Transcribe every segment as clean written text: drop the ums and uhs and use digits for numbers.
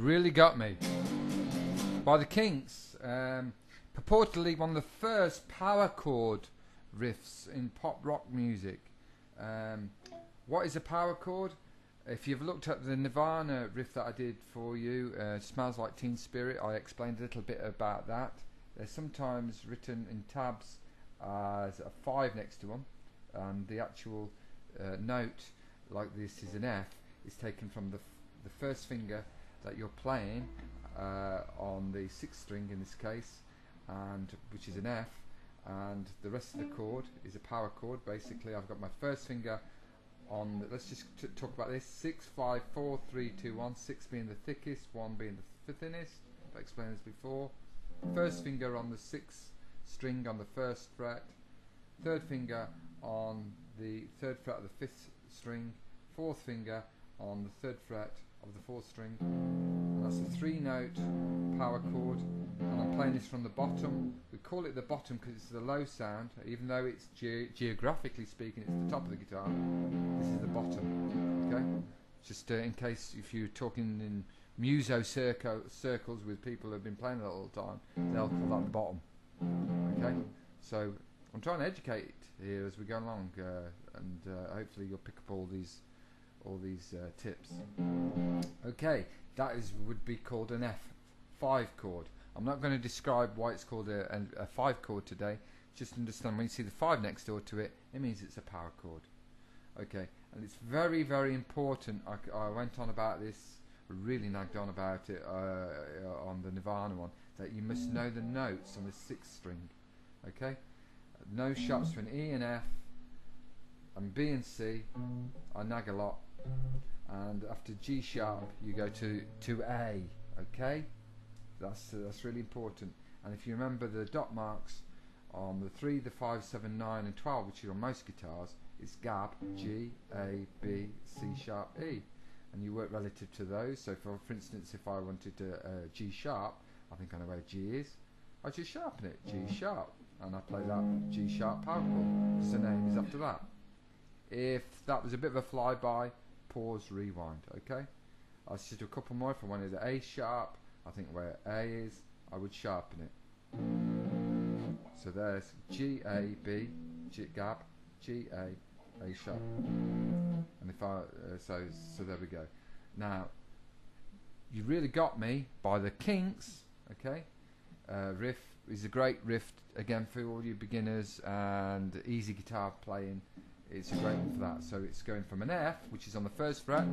Really Got Me by the Kinks. Purportedly one of the first power chord riffs in pop rock music. What is a power chord? If you've looked at the Nirvana riff that I did for you, Smells Like Teen Spirit, I explained a little bit about that. They're sometimes written in tabs as a 5 next to them, and the actual note, like this is an F, is taken from the first finger that you're playing on the 6th string in this case, and which is an F, and the rest of the chord is a power chord. Basically, I've got my first finger on, let's just talk about this, 6, 5, 4, 3, 2, 1, 6 being the thickest, 1 being the thinnest. I explained this before. First finger on the 6th string on the 1st fret, third finger on the 3rd fret of the 5th string, 4th finger on the 3rd fret of the 4th string, and that's a 3-note power chord. And I'm playing this from the bottom. We call it the bottom because it's the low sound, even though it's geographically speaking it's the top of the guitar. This is the bottom. Okay, just in case if you're talking in muso circles with people who have been playing it all the time, they'll call that the bottom. Okay, so I'm trying to educate here as we go along, and hopefully you'll pick up all these tips. Okay, that would be called an F5 chord. I'm not going to describe why it's called a 5 chord today. Just understand when you see the 5 next door to it, it means it's a power chord. Okay, and it's very, very important. I went on about this, really nagged on about it on the Nirvana one, that you must know the notes on the 6th string. Okay, no sharps for an E and F, and B and C. I nag a lot, and after G sharp you go to A. Okay, that's really important. And if you remember the dot marks on the 3, the 5, 7, 9 and 12, which are on most guitars, it's Gab, G, A, B, C sharp, E, and you work relative to those. So for instance, if I wanted a G sharp, I think I know where G is, I just sharpen it, G sharp, and I play that G sharp power chord because the name is after that. If that was a bit of a flyby, pause, rewind. Okay, I'll just do a couple more. If I wanted the A sharp, I think where A is, I would sharpen it. So there's G, A, B, G, Gab, G, A sharp. And if I, so there we go. Now, You Really Got Me by the Kinks, okay? Riff is a great riff, again, for all you beginners and easy guitar playing. It's a great one for that. So it's going from an F, which is on the 1st fret,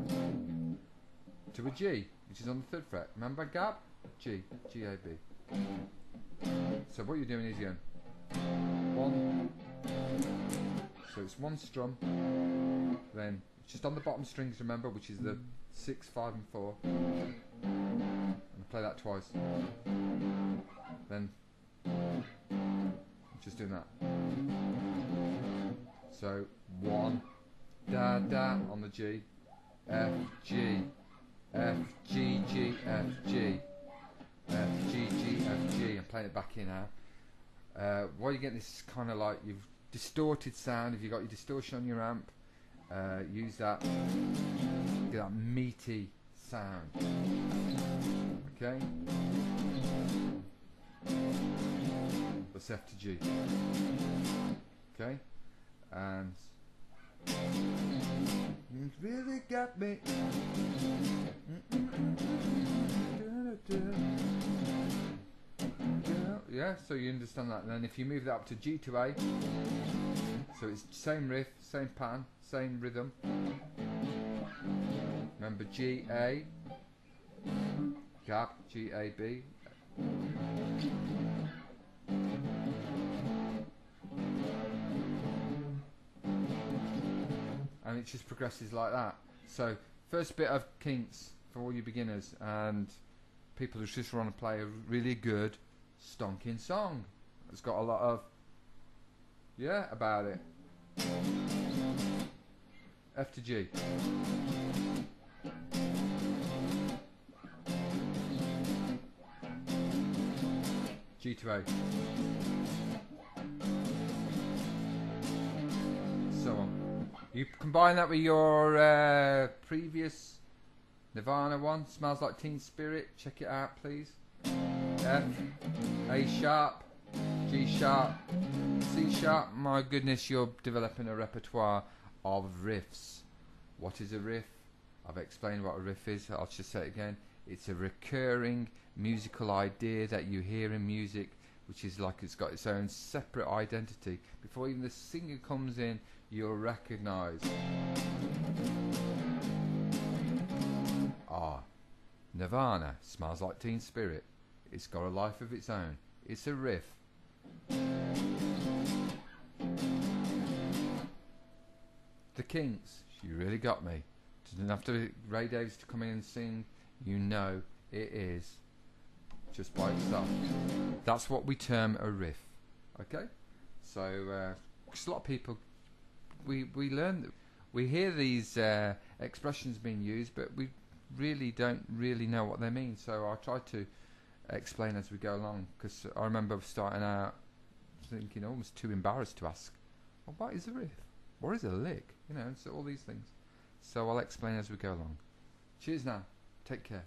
to a G, which is on the 3rd fret. Remember Gab? G, G, A, B. So what you're doing is you're going 1, so it's 1 strum, then it's just on the bottom strings, remember, which is the 6, 5 and 4, and play that twice, then just doing that. So 1, da da on the G, F, G, F, G, G, F, G, F, G, G, F, G. I'm playing it back here now. While you get this kind of like you've distorted sound, if you've got your distortion on your amp, use that, get that meaty sound. Okay? That's F to G. Okay? And You Really Got Me. Yeah, so you understand that. And then if you move that up to G to A, so it's same riff, same pattern, same rhythm. Remember G, A, Gab, G, A, B. And it just progresses like that. So first bit of Kinks for all you beginners and people who just want to play a really good stonking song. It's got a lot of about it. F to G. G to A. So on. You combine that with your previous Nirvana one, Smells Like Teen Spirit. Check it out, please. F, A sharp, G sharp, C sharp. My goodness, you're developing a repertoire of riffs. What is a riff? I've explained what a riff is. I'll just say it again. It's a recurring musical idea that you hear in music, which is like it's got its own separate identity. Before even the singer comes in, you'll recognise. Nirvana, Smells Like Teen Spirit. It's got a life of its own. It's a riff. The KINKS, you really got me. Doesn't have to be Ray Davies to come in and sing. You know it is just by itself. That's what we term a riff. Okay? So, 'cause a lot of people, we learn, we hear these expressions being used, but we really don't really know what they mean. So I try to explain as we go along, because I remember starting out thinking almost too embarrassed to ask, well, what is a riff? What is a lick? You know, so all these things. So I'll explain as we go along. Cheers now. Take care.